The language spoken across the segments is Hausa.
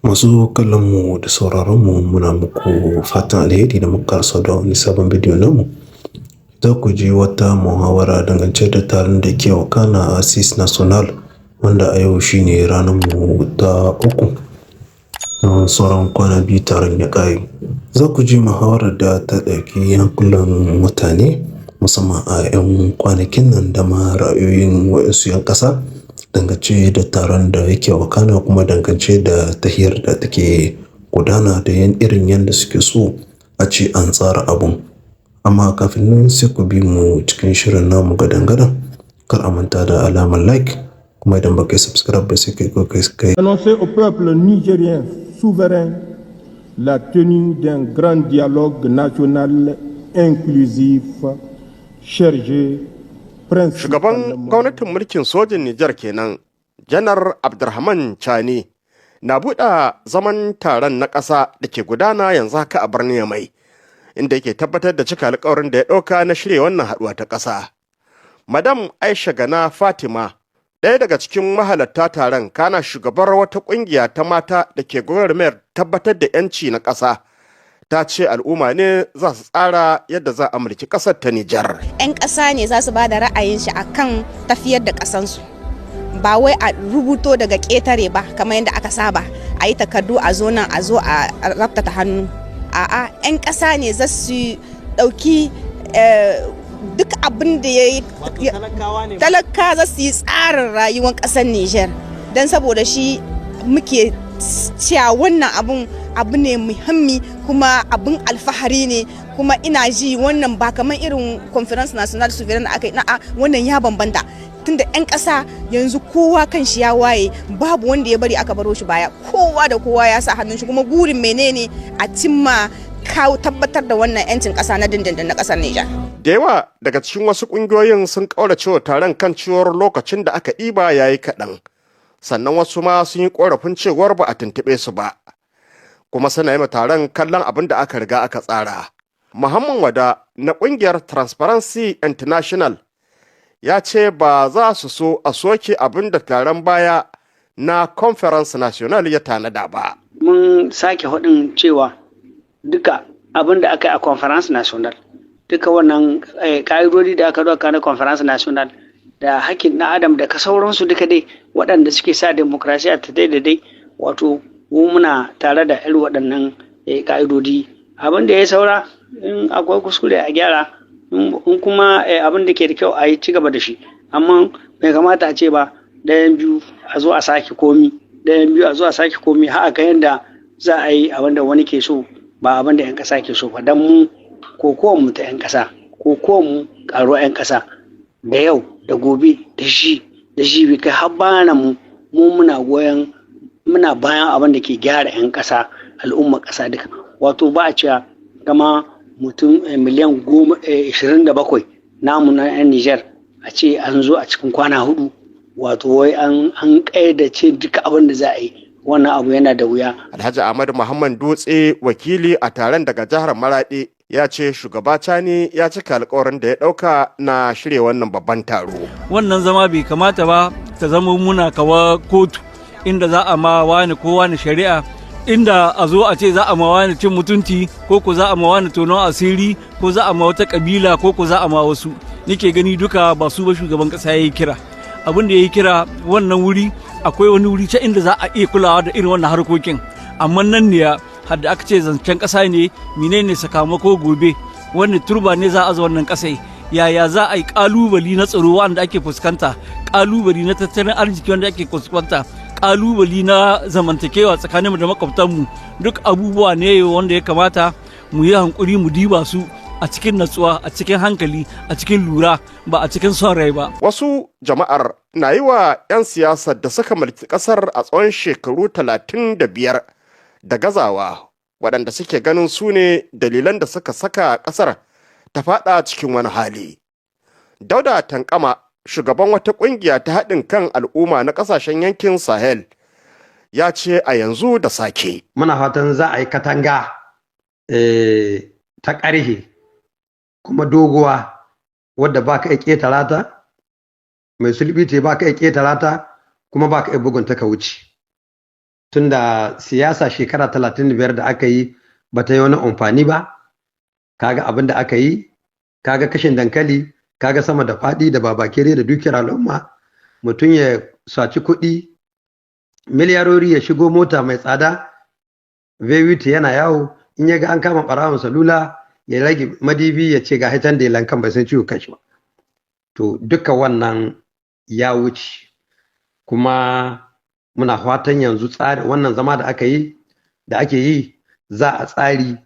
Masu kallonmu da sauraronmu muna muku fatan alheri da muka sau da wani sabon bidiyo namu. Za ku ji wata muhawara dangance da taron da ke wakana a Sis National wanda a yau shine ranar mu ta uku. Don sauran kwana biyu taron ya ƙare. Za ku ji muhawarar da ta ɗauki hankulan mutane musamman a 'yan kwanakin nan da ma ra'ayoyin waɗansu 'yan ƙasa. Dangance da taron da yake wakana kuma dangance da tahiyar da take gudana da irin yadda suke so a ce an tsara abun. Amma kafin nan sai ku bi mu cikin shirin namu gadan-gadan. Kar a manta da alamar like kuma idan ba kai subscribe ba sai kai. Annoncer au peuple nigérien souverain la tenue d'un grand dialogue national inclusif chargé. Shugaban gwamnatin mulkin sojin Nijar kenan, Janar Abdurrahman Chani, na buɗe zaman taron na ƙasa da ke gudana yanzu haka a birnin Yamai, inda yake tabbatar da cika alƙawarin da ya ɗauka na shirya wannan haɗuwa ta ƙasa. Madam Aisha Gana Fatima, ɗaya daga cikin mahalarta taron, kana shugabar wata ƙungiya ta mata da ke gwagwarmayar tabbatar da 'yanci na ƙasa. Ta ce al'umma ne za su tsara yadda za a mulki ƙasar ta Nijar. 'Yan ƙasa ne za su ba da ra'ayin shi akan tafiyar da ƙasansu. Ba wai a rubuto daga ƙetare ba kamar yadda aka saba a yi takardu a zo nan a zo a rabtata hannu. A'a, 'yan ƙasa ne za su ɗauki duk abin da ya yi talaka za su yi tsarin rayuwar ƙasar Nijar. Don saboda shi muke cewa wannan abu ne muhimmi kuma abin alfahari ne, kuma ina ji wannan ba kamar irin conference national sovereign da aka yi wannan ya bambanta tunda 'yan ƙasa yanzu kowa kan shi ya waye, babu wanda ya bari aka baro shi baya, kowa da kowa ya sa hannun shi, kuma gurin menene a cimma tabbatar da wannan 'yancin ƙasa na dindindin na ƙasar Nijar. Da yawa daga cikin wasu ƙungiyoyin sun ƙaurace wa taron kan cewar lokacin da aka ɗiba yayi kaɗan, sannan wasu ma sun yi ƙorafin cewar ba a tuntuɓe su ba, kuma suna yi taron kallon abin da aka riga aka tsara. Muhammad Wada na ƙungiyar Transparency International ya ce ba za su so a soke abin da taron baya na Conference National ya tanada ba. Mun sake haɗin cewa duka abin da aka yi a Conference National, duka wannan ƙa'idodi da aka ɗauka na Conference National da hakkin na adam da ka sauransu duka dai waɗanda suke sa demokrasiya ta daidai, wato mu muna tare da irin waɗannan ƙa'idodi. Abin da ya saura in akwai kuskure a gyara, in kuma abin da ke da kyau a yi ci gaba da shi, amma bai kamata a ce ba ɗayan biyu a zo a sake komi, har a kai yadda za a yi abin da wani ke so ba abin da 'yan ƙasa ke so ba. Don mu kokowar mu ta 'yan ƙasa, kokowar mu ƙaro 'yan ƙasa da yau da gobe da shi bai kai har bana mu muna bayan abin da ke gyara 'yan ƙasa, al'ummar ƙasa duka. Wato ba a cewa kama mutum miliyan 27 namu na 'yan Nijar a ce an zo a cikin kwana 4, wato wai an ƙayyadace duka abin da za a yi. Wannan abu yana da wuya. Alhaji Ahmadu Muhammad Dutse, wakili a taron daga jihar Maraɗi, ya ce shugaba Chani ya cika alkawarin da ya ɗauka na shirya wannan babban taro. Wannan zama bai kamata ba ta zama muna kawa kotu inda za a ma wani ko wani shari'a, inda a zo a ce za a ma wani cin mutunci ko ko za a ma wani tonon asiri ko za a ma wata kabila ko ko za a ma wasu. Nike gani duka ba su ba shugaban kasa ya yi kira. Abin da ya yi kira wannan wuri, akwai wani wuri ta inda za a iya kulawa da irin wannan harkokin, amma nan ne hadda aka ce zancen ƙasa ne, menene sakamako gobe, wani turba ne za a zo wannan ƙasai, yaya za a yi ƙalubali na tsaro wanda ake fuskanta, ƙalubali na tattalin arziki wanda ake fuskanta, ƙalubali na zamantakewa tsakaninmu da makwabtanmu, duk abubuwa ne wanda ya kamata mu yi hankuri mu diba su a cikin natsuwa, a cikin hankali, a cikin lura, ba a cikin son rai ba. Wasu jama'ar na yi wa 'yan siyasar da suka mulki ƙasar a tsawon shekaru 35 da gazawa, waɗanda suke ganin su ne dalilan da suka saka ƙasar ta faɗa cikin wani hali. Dauda Tankama, shugaban wata ƙungiya ta haɗin kan al'umma na ƙasashen yankin Sahel, ya ce a yanzu da sake. Muna fatan za a yi katanga ta ƙarhe kuma doguwa wadda ba ka iya ƙetara ta, mai sulbi ce ba ka iya ƙetara ta kuma ba ka iya bugunta ka wuce. tunda siyasa shekara 35 da aka yi ba ta yi wani amfani ba. Kaga abin da aka yi, kaga kashin dankali, kaga sama da faɗi da babakere da dukiyar al'umma, mutum ya saci kuɗi miliyarori ya shigo mota mai tsada V8 yana yawo, in ya ga an kama ɓarawon salula ya rage madibi ya ce ga hitan da lankan bai san ciwo kashi ba. To duka wannan ya wuce, kuma muna fatan yanzu tsari wannan zama da ake yi za a tsari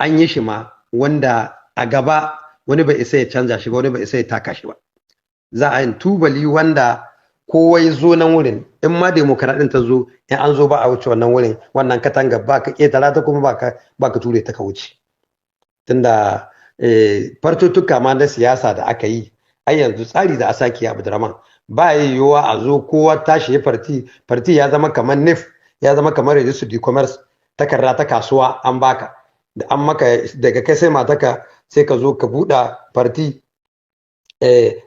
an yi shi ma wanda a gaba wani bai isa ya canza shi ba, wani bai isa ya taka shi ba. Za a yi tubali wanda kowa ya zo nan wurin, in ma demokaradin ta zo, in an zo ba a wuce wannan wurin, wannan katanga ba ka ƙetara ta kuma ba ka ture ta ka wuce. Tunda fartotuka ma na siyasa da aka yi, ai yanzu tsari da a sake Abdurrahman ba yiwuwa a zo kowa tashi ya farti ya zama kamar NIF, ya zama kamar register de commerce, takarda ta kasuwa an baka da an maka daga kai sai mataka sai ka zo ka buɗa farti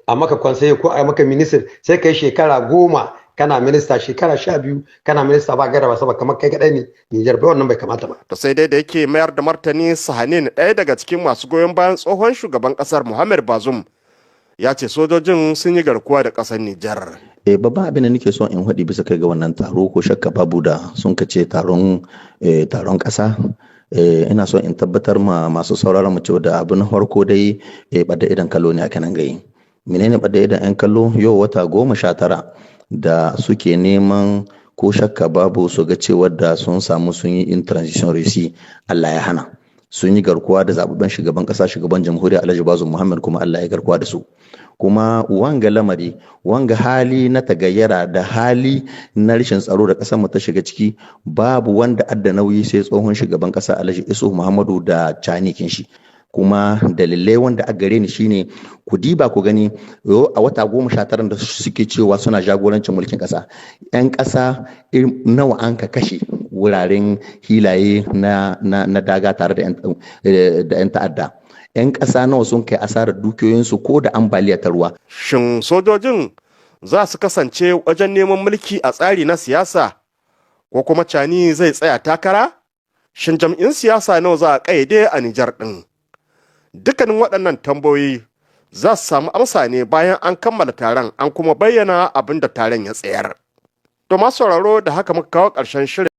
a maka kwansaye ko a maka minister, sai ka yi shekara 10 kana minista, shekara 12 kana minista ba gara ba saboda kamar kai kadai ne Nijar. Ba wannan bai kamata ba. To sai dai da yake mayar da martani, Sahanin ɗaya daga cikin masu goyon bayan tsohon shugaban kasar Muhammad Bazoum ya ce sojojin sun yi garkuwa da ƙasar Nijar. Babban abin da nake son in haɗi bisa kai ga wannan taro, ko shakka babu da sun kace taron ƙasa, ina son in tabbatar ma masu sauraron mu cewa da abu na farko dai bada idan kallo ne aka nan gayi. Menene bada idan yan kallo? Yau wata 19 da suke neman, ko shakka babu su ga cewa da sun samu sun yi in transition resi, Allah ya hana. Sun yi garkuwa da zababben shugaban kasa, shugaban jamhuriya Alhaji Bazoum Muhammad, kuma Allah ya garkuwa da su. Kuma wanga lamari, wanga hali na tagayyara da hali na rashin tsaro da kasar mu ta shiga ciki, babu wanda adda nauyi sai tsohon shugaban kasa Alhaji Isuhu Muhammadu da canikin shi. Kuma dalilai wanda a gare ni shine ku diba ku gani, a wata 19 da suke cewa suna jagorancin mulkin kasa, 'yan kasa nawa an ka kashe wuraren hilaye na daga tare da 'yan ta'adda. 'Yan ƙasa nawa sun kai asarar dukiyoyinsu ko da ambaliyar ta ruwa. Shin sojojin za su kasance wajen neman mulki a tsari na siyasa, ko kuma cani zai tsaya takara? Shin jam'in siyasa nawa za a ƙayyade a Nijar ɗin? Dukkanin waɗannan tambayoyi za su samu amsa ne bayan an kammala taron, an kuma bayyana abin da taron ya tsayar. To masu sauraro, da haka muka kawo ƙarshen shirin.